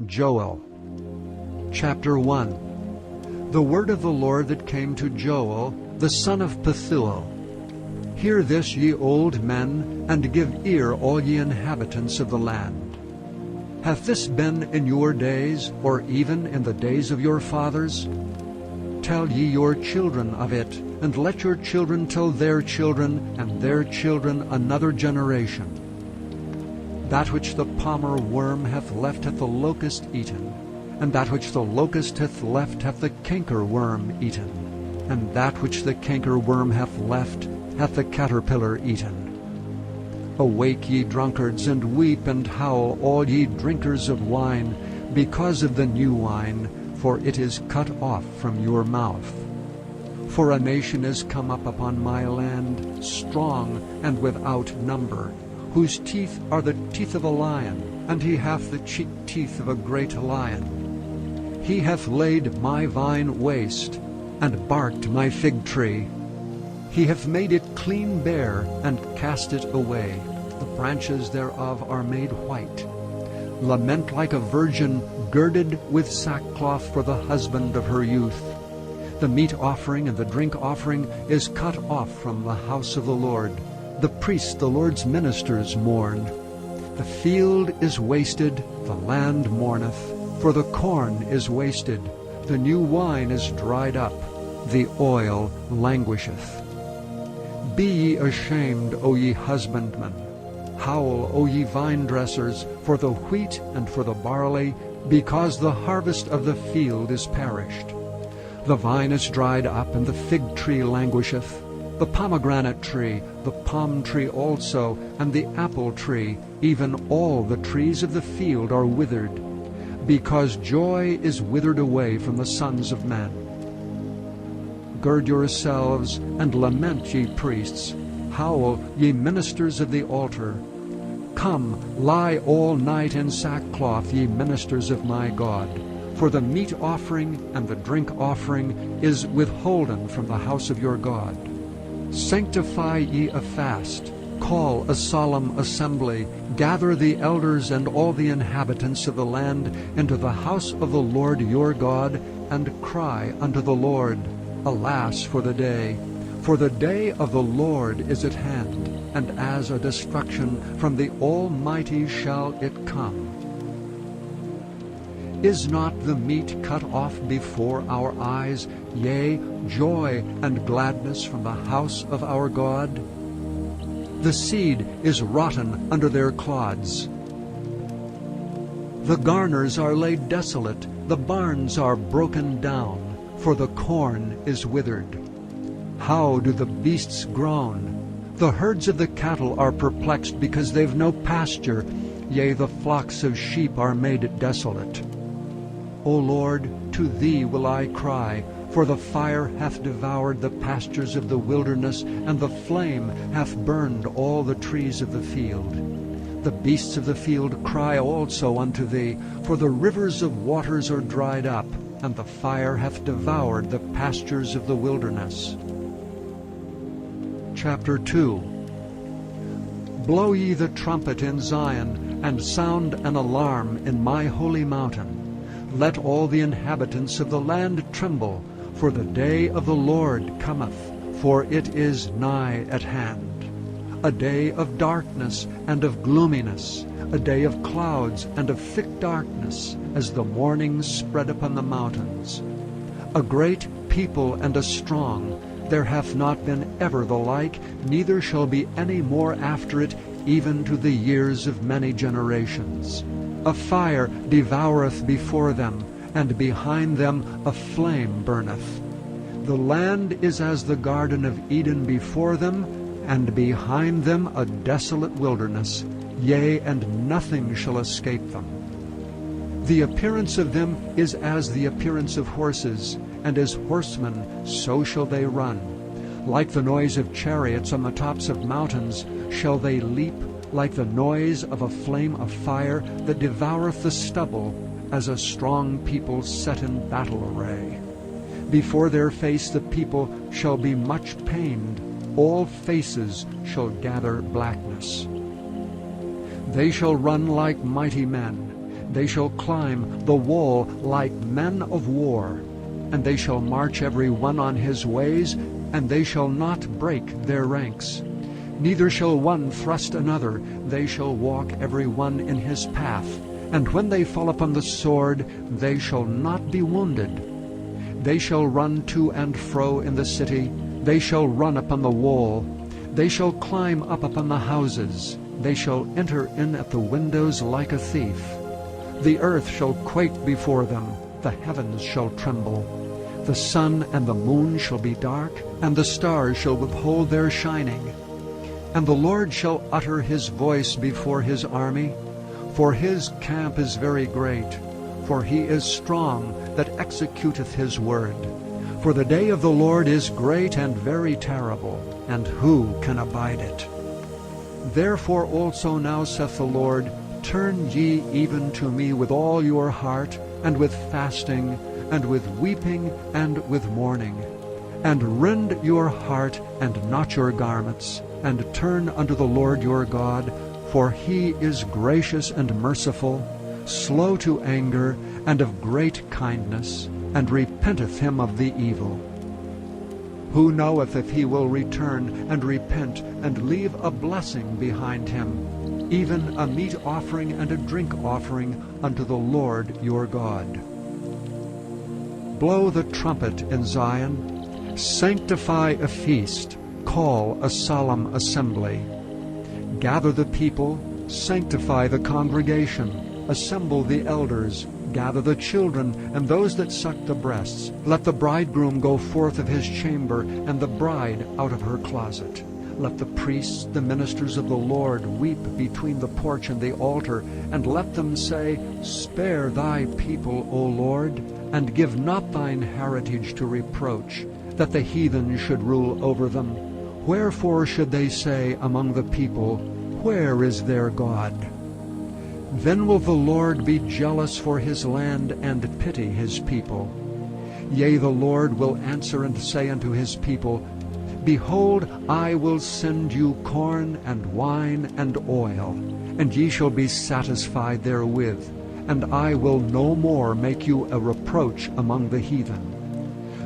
Joel. Chapter 1. The word of the Lord that came to Joel, the son of Pethuel. Hear this, ye old men, and give ear, all ye inhabitants of the land. Hath this been in your days, or even in the days of your fathers? Tell ye your children of it, and let your children tell their children, and their children another generation. That which the palmer worm hath left hath the locust eaten, and that which the locust hath left hath the canker worm eaten, and that which the canker worm hath left hath the caterpillar eaten. Awake, ye drunkards, and weep and howl, all ye drinkers of wine, because of the new wine, for it is cut off from your mouth. For a nation is come up upon my land, strong and without number, whose teeth are the teeth of a lion, and he hath the cheek teeth of a great lion. He hath laid my vine waste, and barked my fig tree. He hath made it clean bare, and cast it away. The branches thereof are made white. Lament like a virgin girded with sackcloth for the husband of her youth. The meat offering and the drink offering is cut off from the house of the Lord. The priests, the Lord's ministers, mourn. The field is wasted, the land mourneth, for the corn is wasted, the new wine is dried up, the oil languisheth. Be ye ashamed, O ye husbandmen. Howl, O ye vine dressers, for the wheat and for the barley, because the harvest of the field is perished. The vine is dried up, and the fig tree languisheth. The pomegranate tree, the palm tree also, and the apple tree, even all the trees of the field are withered, because joy is withered away from the sons of men. Gird yourselves, and lament, ye priests. Howl, ye ministers of the altar. Come, lie all night in sackcloth, ye ministers of my God. For the meat offering and the drink offering is withholden from the house of your God. Sanctify ye a fast, call a solemn assembly, gather the elders and all the inhabitants of the land into the house of the Lord your God, and cry unto the Lord, Alas for the day! For the day of the Lord is at hand, and as a destruction from the Almighty shall it come. Is not the meat cut off before our eyes, yea, joy and gladness from the house of our God? The seed is rotten under their clods. The garners are laid desolate, the barns are broken down, for the corn is withered. How do the beasts groan? The herds of the cattle are perplexed, because they've no pasture, yea, the flocks of sheep are made desolate. O Lord, to Thee will I cry, for the fire hath devoured the pastures of the wilderness, and the flame hath burned all the trees of the field. The beasts of the field cry also unto Thee, for the rivers of waters are dried up, and the fire hath devoured the pastures of the wilderness. Chapter 2. Blow ye the trumpet in Zion, and sound an alarm in my holy mountain. Let all the inhabitants of the land tremble, for the day of the Lord cometh, for it is nigh at hand. A day of darkness and of gloominess, a day of clouds and of thick darkness, as the morning spread upon the mountains. A great people and a strong, there hath not been ever the like, neither shall be any more after it, even to the years of many generations. A fire devoureth before them, and behind them a flame burneth. The land is as the Garden of Eden before them, and behind them a desolate wilderness, yea, and nothing shall escape them. The appearance of them is as the appearance of horses, and as horsemen so shall they run. Like the noise of chariots on the tops of mountains shall they leap, like the noise of a flame of fire that devoureth the stubble, as a strong people set in battle array. Before their face the people shall be much pained, all faces shall gather blackness. They shall run like mighty men, They shall climb the wall like men of war, and they shall march every one on his ways, and they shall not break their ranks. Neither shall one thrust another, they shall walk every one in his path. And when they fall upon the sword, they shall not be wounded. They shall run to and fro in the city, they shall run upon the wall. They shall climb up upon the houses, they shall enter in at the windows like a thief. The earth shall quake before them, the heavens shall tremble. The sun and the moon shall be dark, and the stars shall withhold their shining. And the Lord shall utter his voice before his army, for his camp is very great, for he is strong that executeth his word. For the day of the Lord is great and very terrible, and who can abide it? Therefore also now saith the Lord, turn ye even to me with all your heart, and with fasting, and with weeping, and with mourning. And rend your heart, and not your garments, and turn unto the Lord your God, for he is gracious and merciful, slow to anger, and of great kindness, and repenteth him of the evil. Who knoweth if he will return and repent, and leave a blessing behind him, even a meat offering and a drink offering unto the Lord your God? Blow the trumpet in Zion, sanctify a feast, call a solemn assembly. Gather the people, sanctify the congregation, assemble the elders, gather the children and those that suck the breasts. Let the bridegroom go forth of his chamber, and the bride out of her closet. Let the priests, the ministers of the Lord, weep between the porch and the altar, and let them say, Spare thy people, O Lord, and give not thine heritage to reproach, that the heathen should rule over them. Wherefore should they say among the people, Where is their God? Then will the Lord be jealous for his land, and pity his people. Yea, the Lord will answer and say unto his people, Behold, I will send you corn and wine and oil, and ye shall be satisfied therewith, and I will no more make you a reproach among the heathen.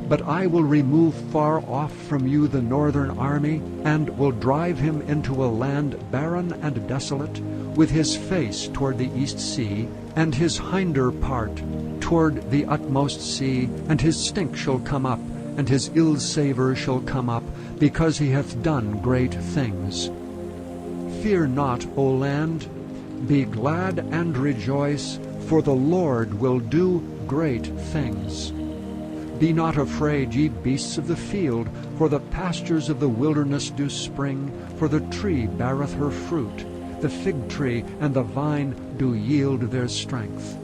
But I will remove far off from you the northern army, and will drive him into a land barren and desolate, with his face toward the east sea, and his hinder part toward the utmost sea. And his stink shall come up, and his ill savour shall come up, because he hath done great things. Fear not, O land, be glad and rejoice, for the Lord will do great things. Be not afraid, ye beasts of the field, for the pastures of the wilderness do spring, for the tree beareth her fruit, the fig tree and the vine do yield their strength.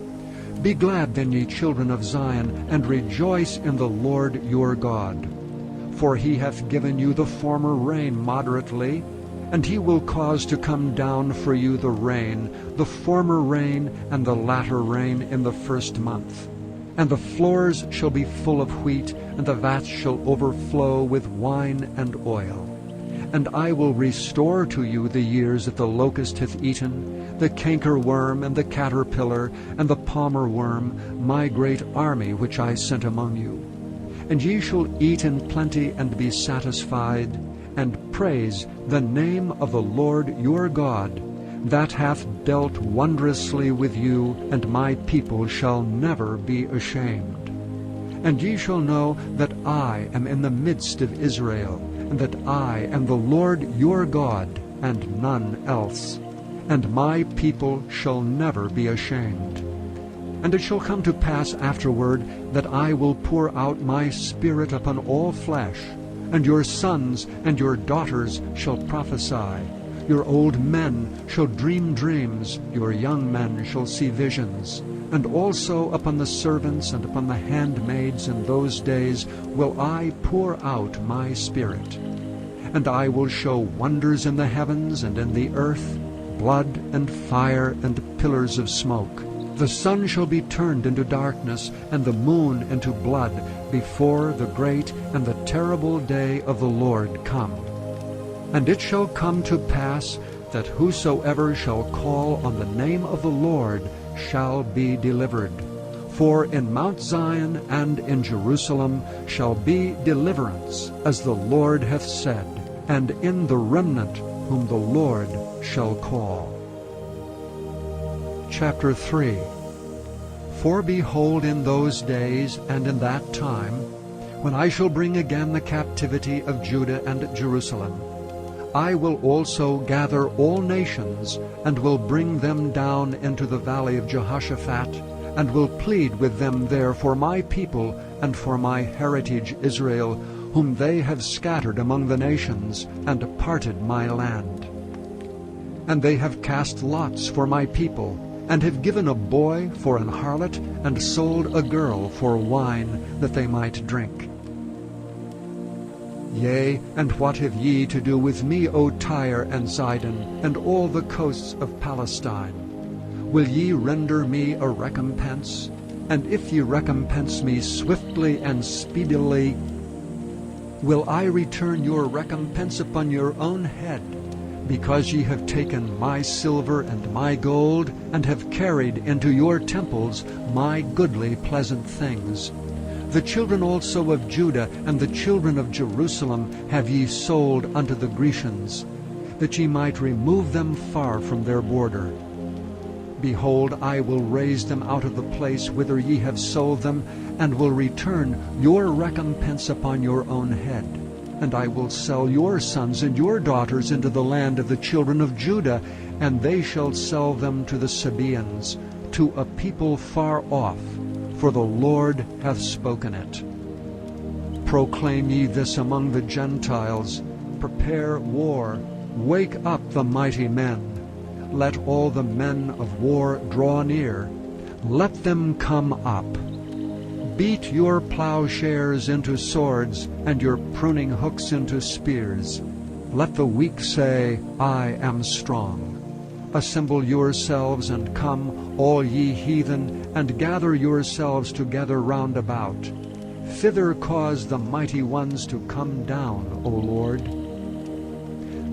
Be glad then, ye children of Zion, and rejoice in the Lord your God. For he hath given you the former rain moderately, and he will cause to come down for you the rain, the former rain and the latter rain in the first month. And the floors shall be full of wheat, and the vats shall overflow with wine and oil. And I will restore to you the years that the locust hath eaten, the cankerworm and the caterpillar and the palmer worm, my great army which I sent among you. And ye shall eat in plenty and be satisfied, and praise the name of the Lord your God, that hath dealt wondrously with you, and my people shall never be ashamed. And ye shall know that I am in the midst of Israel, and that I am the Lord your God, and none else. And my people shall never be ashamed. And it shall come to pass afterward that I will pour out my Spirit upon all flesh, and your sons and your daughters shall prophesy. Your old men shall dream dreams, your young men shall see visions. And also upon the servants and upon the handmaids in those days will I pour out my Spirit. And I will show wonders in the heavens and in the earth, blood and fire and pillars of smoke. The sun shall be turned into darkness, and the moon into blood, before the great and the terrible day of the Lord come. And it shall come to pass that whosoever shall call on the name of the Lord shall be delivered. For in Mount Zion and in Jerusalem shall be deliverance, as the Lord hath said, and in the remnant whom the Lord shall call. Chapter 3. For behold, in those days and in that time, when I shall bring again the captivity of Judah and Jerusalem, I will also gather all nations, and will bring them down into the valley of Jehoshaphat, and will plead with them there for my people and for my heritage Israel, whom they have scattered among the nations, and parted my land. And they have cast lots for my people, and have given a boy for an harlot, and sold a girl for wine, that they might drink. Yea, and what have ye to do with me, O Tyre and Zidon, and all the coasts of Palestine? Will ye render me a recompense? And if ye recompense me swiftly and speedily, will I return your recompense upon your own head, because ye have taken my silver and my gold, and have carried into your temples my goodly pleasant things. The children also of Judah and the children of Jerusalem have ye sold unto the Grecians, that ye might remove them far from their border. Behold, I will raise them out of the place whither ye have sold them, and will return your recompense upon your own head. And I will sell your sons and your daughters into the land of the children of Judah, and they shall sell them to the Sabaeans, to a people far off, for the Lord hath spoken it. Proclaim ye this among the Gentiles, prepare war, wake up the mighty men. Let all the men of war draw near, let them come up. Beat your plowshares into swords, and your pruning hooks into spears. Let the weak say, I am strong. Assemble yourselves, and come, all ye heathen, and gather yourselves together round about. Thither cause the mighty ones to come down, O Lord.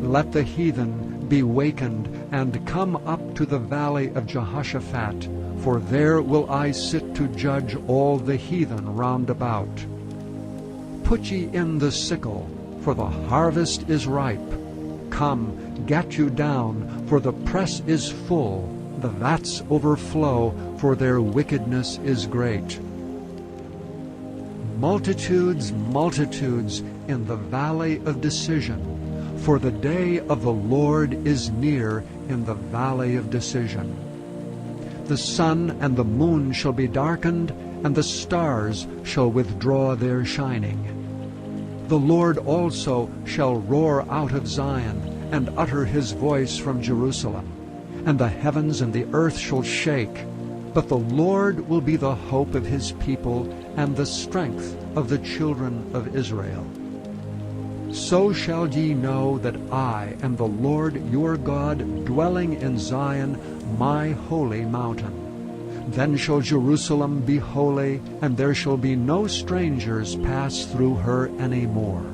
Let the heathen be wakened, and come up to the valley of Jehoshaphat, for there will I sit to judge all the heathen round about. Put ye in the sickle, for the harvest is ripe. Come, get you down, for the press is full, the vats overflow, for their wickedness is great. Multitudes, multitudes in the valley of decision, for the day of the Lord is near in the valley of decision. The sun and the moon shall be darkened, and the stars shall withdraw their shining. The Lord also shall roar out of Zion, and utter his voice from Jerusalem. And the heavens and the earth shall shake, but the Lord will be the hope of his people, and the strength of the children of Israel. So shall ye know that I am the Lord your God, dwelling in Zion, my holy mountain. Then shall Jerusalem be holy, and there shall be no strangers pass through her any more.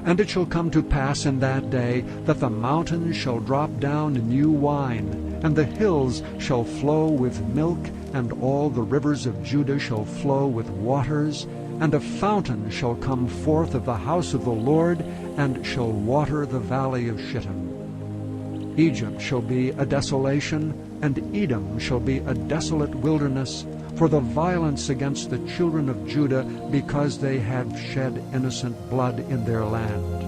And it shall come to pass in that day that the mountains shall drop down new wine, and the hills shall flow with milk, and all the rivers of Judah shall flow with waters, and a fountain shall come forth of the house of the Lord, and shall water the valley of Shittim. Egypt shall be a desolation, and Edom shall be a desolate wilderness, for the violence against the children of Judah, because they have shed innocent blood in their land.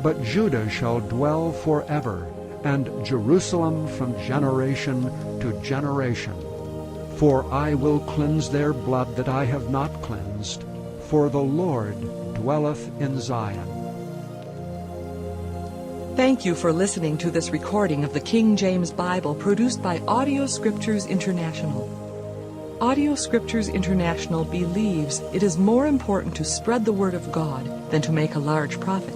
But Judah shall dwell forever, and Jerusalem from generation to generation. For I will cleanse their blood that I have not cleansed, for the Lord dwelleth in Zion. Thank you for listening to this recording of the King James Bible produced by Audio Scriptures International. Audio Scriptures International believes it is more important to spread the Word of God than to make a large profit.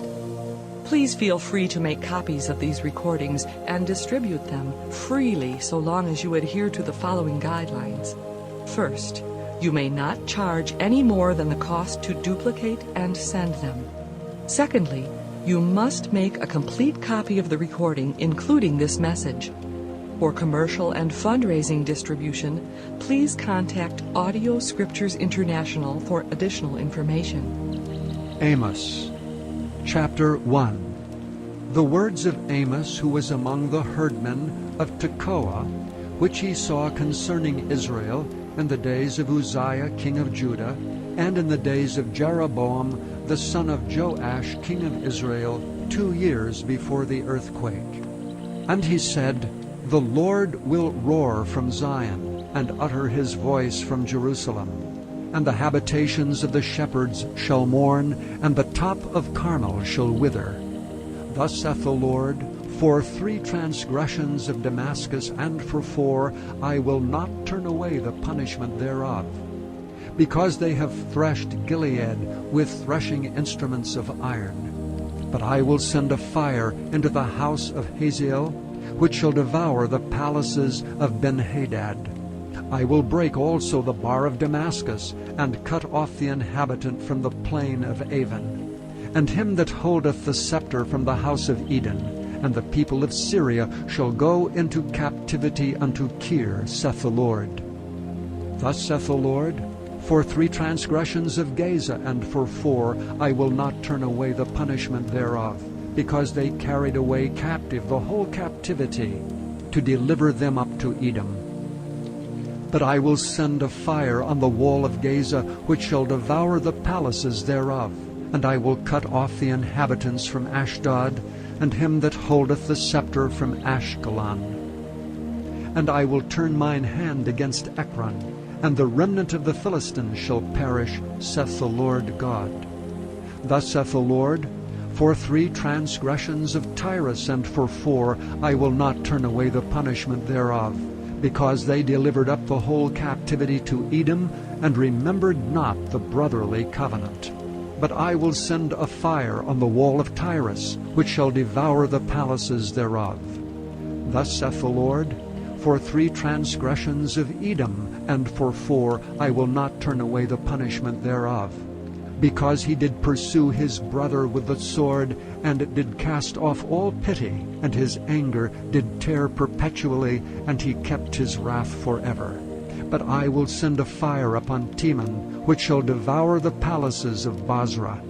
Please feel free to make copies of these recordings and distribute them freely so long as you adhere to the following guidelines. First, you may not charge any more than the cost to duplicate and send them. Secondly, you must make a complete copy of the recording, including this message. For commercial and fundraising distribution, please contact Audio Scriptures International for additional information. Amos, chapter 1. The words of Amos, who was among the herdmen of Tekoa, which he saw concerning Israel in the days of Uzziah king of Judah, and in the days of Jeroboam the son of Joash king of Israel, 2 years before the earthquake. And he said, The Lord will roar from Zion, and utter his voice from Jerusalem. And the habitations of the shepherds shall mourn, and the top of Carmel shall wither. Thus saith the Lord, For 3 transgressions of Damascus, and for 4, I will not turn away the punishment thereof. Because they have threshed Gilead with threshing instruments of iron. But I will send a fire into the house of Hazael, which shall devour the palaces of Ben-Hadad. I will break also the bar of Damascus, and cut off the inhabitant from the plain of Avon. And him that holdeth the scepter from the house of Eden, and the people of Syria shall go into captivity unto Kir, saith the Lord. Thus saith the Lord, For 3 transgressions of Gaza, and for 4, I will not turn away the punishment thereof, because they carried away captive the whole captivity, to deliver them up to Edom. But I will send a fire on the wall of Gaza, which shall devour the palaces thereof. And I will cut off the inhabitants from Ashdod, and him that holdeth the scepter from Ashkelon. And I will turn mine hand against Ekron, and the remnant of the Philistines shall perish, saith the Lord God. Thus saith the Lord, For 3 transgressions of Tyrus, and for 4, I will not turn away the punishment thereof, because they delivered up the whole captivity to Edom, and remembered not the brotherly covenant. But I will send a fire on the wall of Tyrus, which shall devour the palaces thereof. Thus saith the Lord, For 3 transgressions of Edom, and for 4, I will not turn away the punishment thereof. Because he did pursue his brother with the sword, and did cast off all pity, and his anger did tear perpetually, and he kept his wrath forever. But I will send a fire upon Teman, which shall devour the palaces of Basra.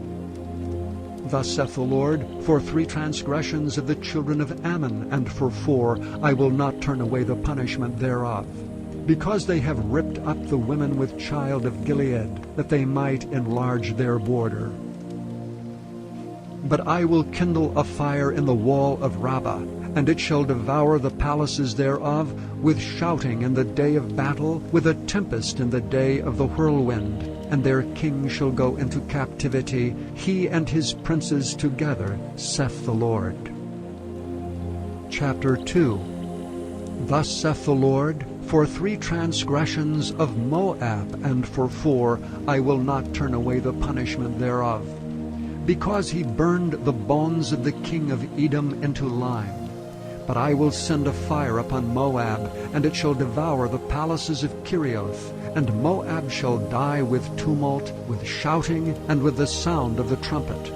Thus saith the Lord, For 3 transgressions of the children of Ammon, and for 4, I will not turn away the punishment thereof. Because they have ripped up the women with child of Gilead, that they might enlarge their border. But I will kindle a fire in the wall of Rabbah, and it shall devour the palaces thereof, with shouting in the day of battle, with a tempest in the day of the whirlwind. And their king shall go into captivity, he and his princes together, saith the Lord. Chapter 2. Thus saith the Lord, For 3 transgressions of Moab, and for 4, I will not turn away the punishment thereof. Because he burned the bones of the king of Edom into lime. But I will send a fire upon Moab, and it shall devour the palaces of Kerioth, and Moab shall die with tumult, with shouting, and with the sound of the trumpet.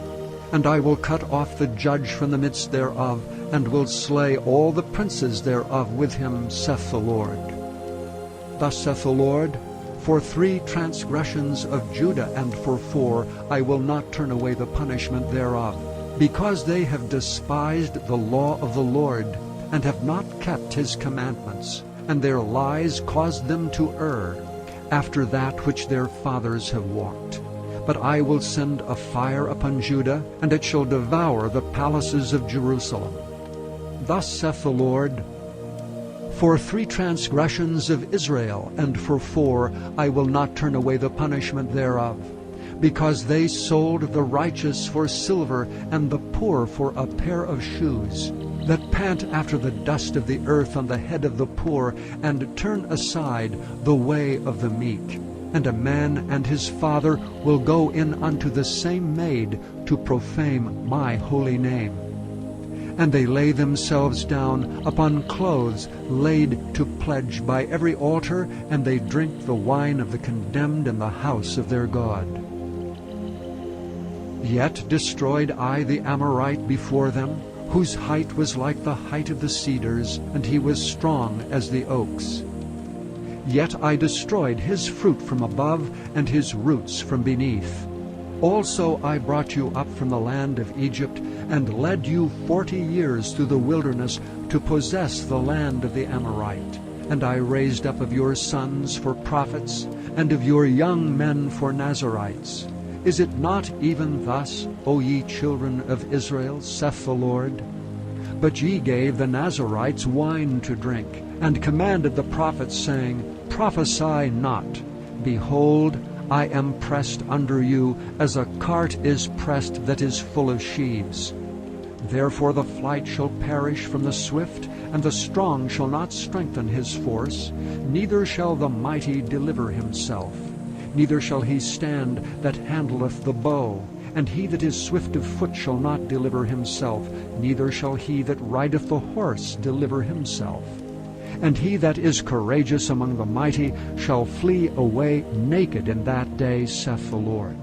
And I will cut off the judge from the midst thereof, and will slay all the princes thereof with him, saith the Lord. Thus saith the Lord, For 3 transgressions of Judah, and for 4, I will not turn away the punishment thereof. Because they have despised the law of the Lord, and have not kept his commandments, and their lies caused them to err, after that which their fathers have walked. But I will send a fire upon Judah, and it shall devour the palaces of Jerusalem. Thus saith the Lord, For 3 transgressions of Israel, and for 4, I will not turn away the punishment thereof. Because they sold the righteous for silver, and the poor for a pair of shoes, that pant after the dust of the earth on the head of the poor, and turn aside the way of the meek. And a man and his father will go in unto the same maid to profane my holy name. And they lay themselves down upon clothes laid to pledge by every altar, and they drink the wine of the condemned in the house of their God. Yet destroyed I the Amorite before them, whose height was like the height of the cedars, and he was strong as the oaks. Yet I destroyed his fruit from above, and his roots from beneath. Also I brought you up from the land of Egypt, and led you 40 years through the wilderness to possess the land of the Amorite. And I raised up of your sons for prophets, and of your young men for Nazirites. Is it not even thus, O ye children of Israel, saith the Lord? But ye gave the Nazirites wine to drink, and commanded the prophets, saying, Prophesy not. Behold, I am pressed under you, as a cart is pressed that is full of sheaves. Therefore the flight shall perish from the swift, and the strong shall not strengthen his force, neither shall the mighty deliver himself. Neither shall he stand that handleth the bow, and he that is swift of foot shall not deliver himself, neither shall he that rideth the horse deliver himself. And he that is courageous among the mighty shall flee away naked in that day, saith the Lord.